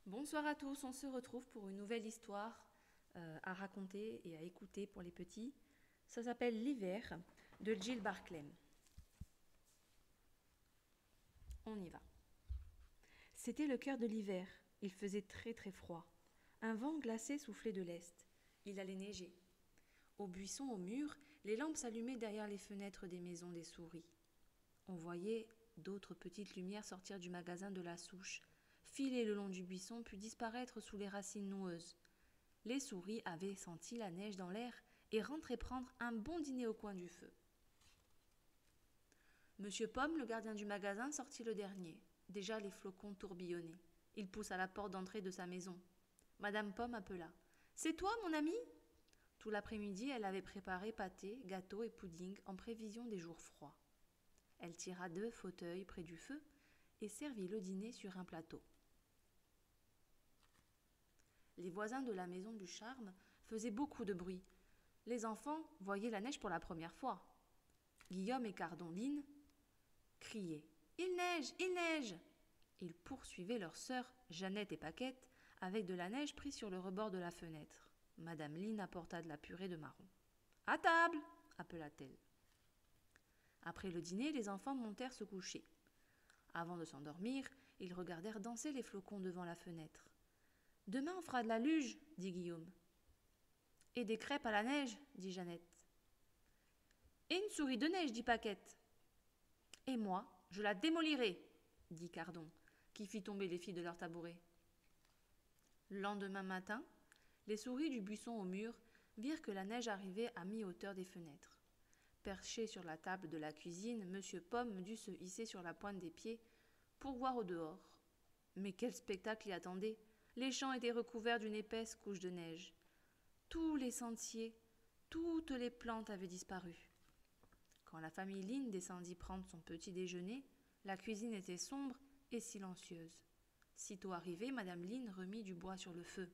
Bonsoir à tous, on se retrouve pour une nouvelle histoire à raconter et à écouter pour les petits. Ça s'appelle L'hiver de Jill Barclay. On y va. C'était le cœur de l'hiver. Il faisait très très froid. Un vent glacé soufflait de l'est. Il allait neiger. Au buisson, au mur, les lampes s'allumaient derrière les fenêtres des maisons des souris. On voyait d'autres petites lumières sortir du magasin de la souche, filer le long du buisson puis disparaître sous les racines noueuses. Les souris avaient senti la neige dans l'air et rentraient prendre un bon dîner au coin du feu. Monsieur Pomme, le gardien du magasin, sortit le dernier. Déjà les flocons tourbillonnaient. Il poussa la porte d'entrée de sa maison. Madame Pomme appela. « C'est toi, mon ami ?» Tout l'après-midi, elle avait préparé pâté, gâteau et pudding en prévision des jours froids. Elle tira 2 fauteuils près du feu et servit le dîner sur un plateau. Les voisins de la maison du charme faisaient beaucoup de bruit. Les enfants voyaient la neige pour la première fois. Guillaume et Cardoline criaient « Il neige, il neige !» Ils poursuivaient leurs sœurs, Jeannette et Paquette, avec de la neige prise sur le rebord de la fenêtre. Madame Line apporta de la purée de marron. « À table !» appela-t-elle. Après le dîner, les enfants montèrent se coucher. Avant de s'endormir, ils regardèrent danser les flocons devant la fenêtre. « Demain, on fera de la luge, dit Guillaume. « Et des crêpes à la neige, dit Jeannette. « Et une souris de neige, dit Paquette. « Et moi, je la démolirai, dit Cardon, qui fit tomber les filles de leur tabouret. Le lendemain matin, les souris du buisson au mur virent que la neige arrivait à mi-hauteur des fenêtres. Perché sur la table de la cuisine, Monsieur Pomme dut se hisser sur la pointe des pieds pour voir au dehors. Mais quel spectacle y attendait! Les champs étaient recouverts d'une épaisse couche de neige. Tous les sentiers, toutes les plantes avaient disparu. Quand la famille Line descendit prendre son petit déjeuner, la cuisine était sombre et silencieuse. Sitôt arrivée, Madame Line remit du bois sur le feu.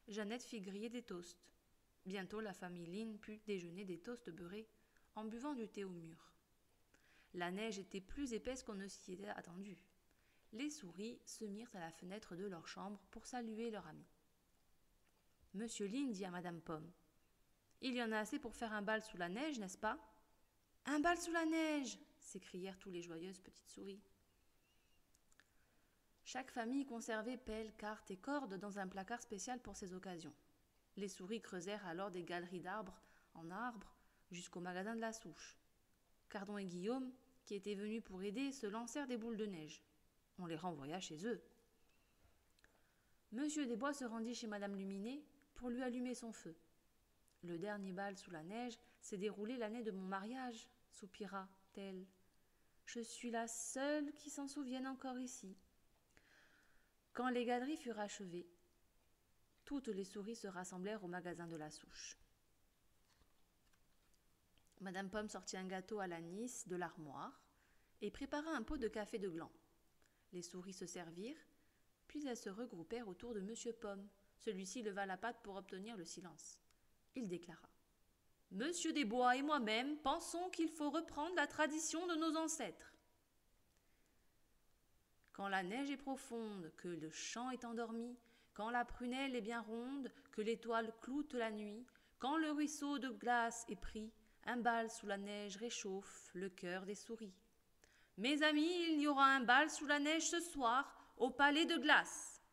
Jeannette fit griller des toasts. Bientôt, la famille Line put déjeuner des toasts beurrés en buvant du thé au mur. La neige était plus épaisse qu'on ne s'y était attendu. Les souris se mirent à la fenêtre de leur chambre pour saluer leur ami. Monsieur Line dit à Madame Pomme. « Il y en a assez pour faire un bal sous la neige, n'est-ce pas ?»« Un bal sous la neige !» s'écrièrent tous les joyeuses petites souris. Chaque famille conservait pelles, cartes et cordes dans un placard spécial pour ces occasions. Les souris creusèrent alors des galeries d'arbres en arbre jusqu'au magasin de la souche. Cardon et Guillaume, qui étaient venus pour aider, se lancèrent des boules de neige. On les renvoya chez eux. Monsieur Desbois se rendit chez Madame Luminet pour lui allumer son feu. « Le dernier bal sous la neige s'est déroulé l'année de mon mariage, soupira-t-elle. Je suis la seule qui s'en souvienne encore ici. » Quand les galeries furent achevées, toutes les souris se rassemblèrent au magasin de la souche. Madame Pomme sortit un gâteau à l'anis de l'armoire et prépara un pot de café de gland. Les souris se servirent, puis elles se regroupèrent autour de Monsieur Pomme. Celui-ci leva la patte pour obtenir le silence. Il déclara. « Monsieur Desbois et moi-même pensons qu'il faut reprendre la tradition de nos ancêtres. Quand la neige est profonde, que le champ est endormi, quand la prunelle est bien ronde, que l'étoile cloute la nuit, quand le ruisseau de glace est pris, un bal sous la neige réchauffe le cœur des souris. Mes amis, il y aura un bal sous la neige ce soir au palais de glace. »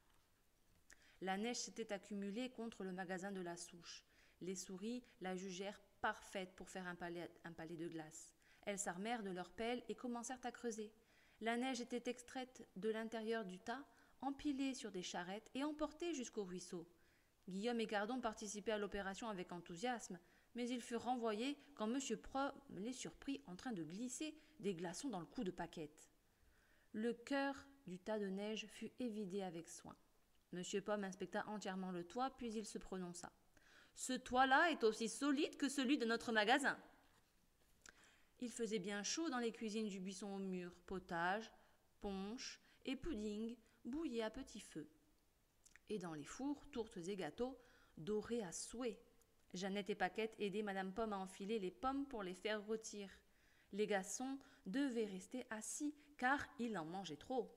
La neige s'était accumulée contre le magasin de la souche. Les souris la jugèrent parfaite pour faire un palais de glace. Elles s'armèrent de leurs pelles et commencèrent à creuser. La neige était extraite de l'intérieur du tas, empilée sur des charrettes et emportée jusqu'au ruisseau. Guillaume et Cardon participaient à l'opération avec enthousiasme, mais ils furent renvoyés quand Monsieur Pomme les surprit en train de glisser des glaçons dans le cou de Paquette. Le cœur du tas de neige fut évidé avec soin. Monsieur Pomme inspecta entièrement le toit, puis il se prononça. « Ce toit-là est aussi solide que celui de notre magasin. » Il faisait bien chaud dans les cuisines du buisson au mur, potage, punch et pudding bouillés à petit feu. Et dans les fours, tourtes et gâteaux dorés à souhait. Jeannette et Paquette aidaient Madame Pomme à enfiler les pommes pour les faire rôtir. Les garçons devaient rester assis car ils en mangeaient trop.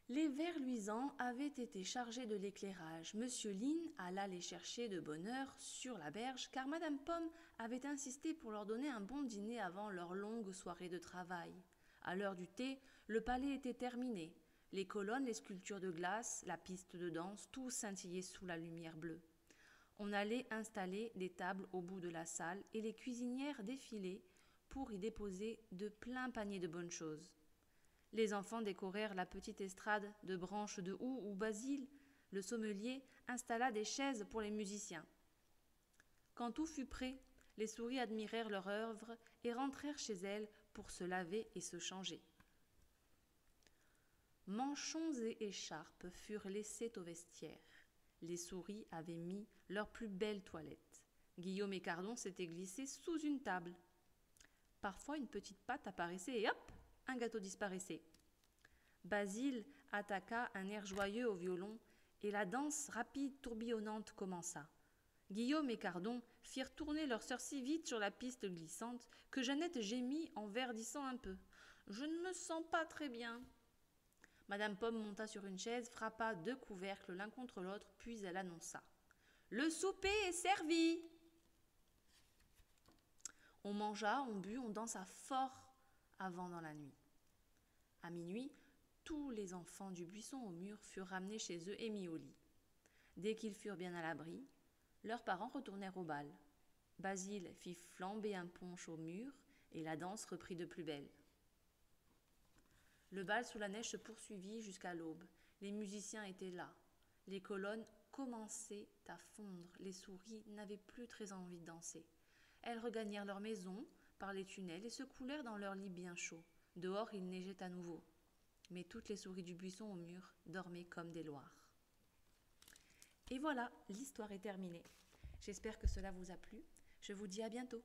Les vers luisants avaient été chargés de l'éclairage. Monsieur Lin alla les chercher de bonne heure sur la berge, car Madame Pomme avait insisté pour leur donner un bon dîner avant leur longue soirée de travail. À l'heure du thé, le palais était terminé. Les colonnes, les sculptures de glace, la piste de danse, tout scintillait sous la lumière bleue. On allait installer des tables au bout de la salle et les cuisinières défilaient pour y déposer de pleins paniers de bonnes choses. Les enfants décorèrent la petite estrade de branches de houx où Basile, le sommelier, installa des chaises pour les musiciens. Quand tout fut prêt, les souris admirèrent leur œuvre et rentrèrent chez elles pour se laver et se changer. Manchons et écharpes furent laissés au vestiaire. Les souris avaient mis leurs plus belles toilettes. Guillaume et Cardon s'étaient glissés sous une table. Parfois, une petite patte apparaissait et hop, un gâteau disparaissait. Basile attaqua un air joyeux au violon et la danse rapide tourbillonnante commença. Guillaume et Cardon firent tourner leur sœur si vite sur la piste glissante que Jeannette gémit en verdissant un peu. « Je ne me sens pas très bien. » Madame Pomme monta sur une chaise, frappa 2 couvercles l'un contre l'autre, puis elle annonça. « Le souper est servi !» On mangea, on but, on dansa fort avant dans la nuit. À minuit, tous les enfants du buisson au mur furent ramenés chez eux et mis au lit. Dès qu'ils furent bien à l'abri, leurs parents retournèrent au bal. Basile fit flamber un punch au mur et la danse reprit de plus belle. Le bal sous la neige se poursuivit jusqu'à l'aube. Les musiciens étaient là. Les colonnes commençaient à fondre. Les souris n'avaient plus très envie de danser. Elles regagnèrent leur maison par les tunnels et se coulèrent dans leur lit bien chaud. Dehors, il neigeait à nouveau. Mais toutes les souris du buisson au mur dormaient comme des loirs. Et voilà, l'histoire est terminée. J'espère que cela vous a plu. Je vous dis à bientôt.